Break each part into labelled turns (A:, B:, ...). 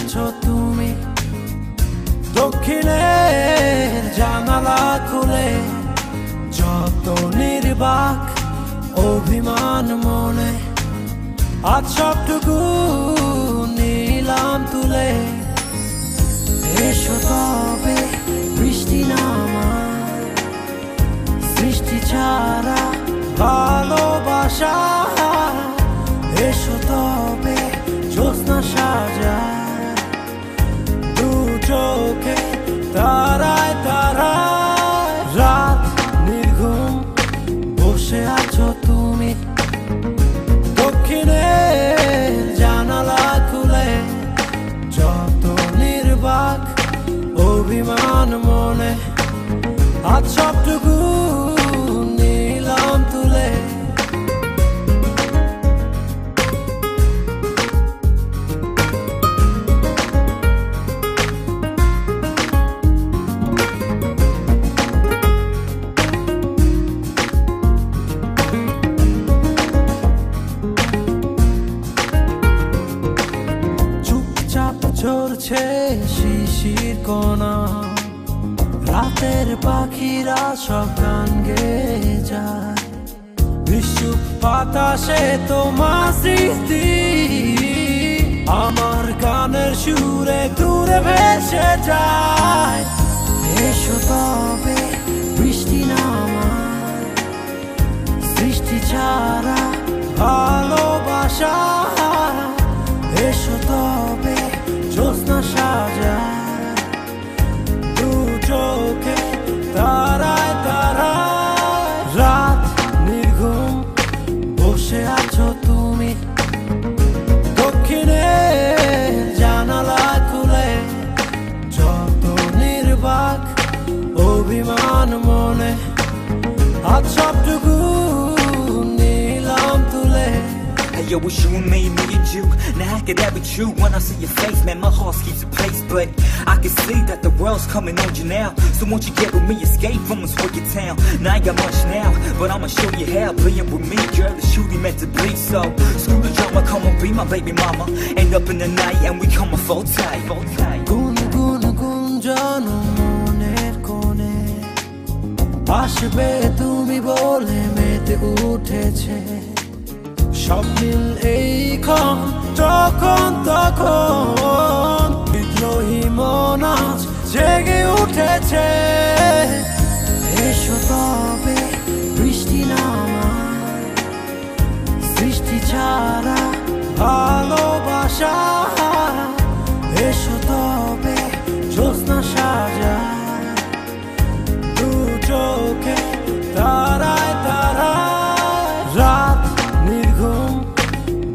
A: আছো তুমি দক্ষিণের জানালা খুলে, যত নির্বাক অভিমান মনে, আজ সবটুকু নিলাম তুলে। এসো তবে বৃষ্টি নামা, সৃষ্টি ছাড়া ভালোবাসা। এসো তবে জ্যোৎস্না সাজা, দু চোখে তারায় তারায়। রাত নির্ঘুম বসে আছো তুমি দক্ষিণের জানালা খুলে, যত নির্বাক অভিমান মনে, আজ সবটুকু নিলাম তুলে। ঝরছে শিশির কণা, রাতের পাখিরা সব গান গেয়ে যায়। বিশুপ বাতাসে তোমার স্মৃতি আমার গানের সুরে দূরে ভেসে যায়। এসো তবে বৃষ্টি নামা, সৃষ্টি ছাড়া ভালোবাসা। এসো তবে জ্যোৎস্না সাজা, দু চোখে তারায় তারায়। রাত নির্ঘুম বসে আছো তুমি দক্ষিণের জানালা খুলে, যত নির্বাক অভিমান মনে, আজ সবটুকু নিলাম তুলে।
B: Hey yo, it's you and me and you. Now how could that be true? When I see your face, man, my heart skips a pace. But I can see that the world's coming on you now. So won't you get with me, escape from this wicked town? Now I ain't got much now, but I'ma show you how. Playing with me, girl, it's truly meant to be. So screw the drama, come on, be my baby mama. End up in the night and we come a full tight.
A: গুন গুন গুঞ্জন মনের কোণে, আসবে তুমি বলে মেতে উঠেছে। স্বপ্নিল এইক্ষণ যখন তখন বিদ্রোহী মন আজ জেগে উঠেছে। এসো তবে বৃষ্টি নামা, সৃষ্টি ছাড়া ভালোবাসা। এসো তবে জ্যোৎস্না সাজা, দু চোখে তারায় তারায়। রাত নির্ঘুম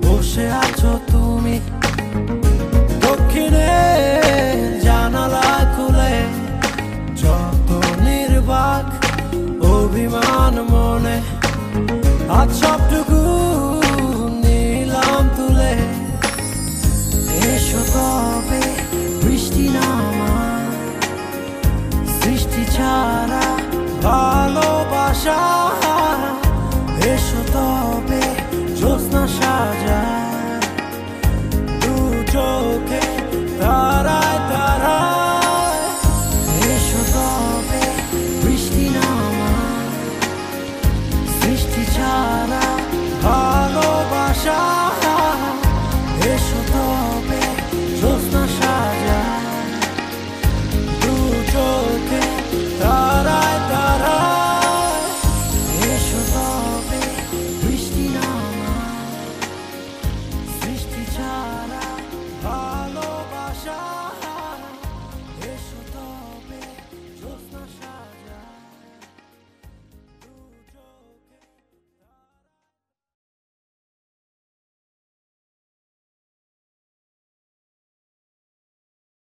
A: বসে আছো তুমি দক্ষিণের জানালা খুলে, যত নির্বাক অভিমান মনে, আজ সবটুকু নিলাম তুলে। এসো তবে বৃষ্টি নামা, সৃষ্টি ছাড়া ভালোবাসা।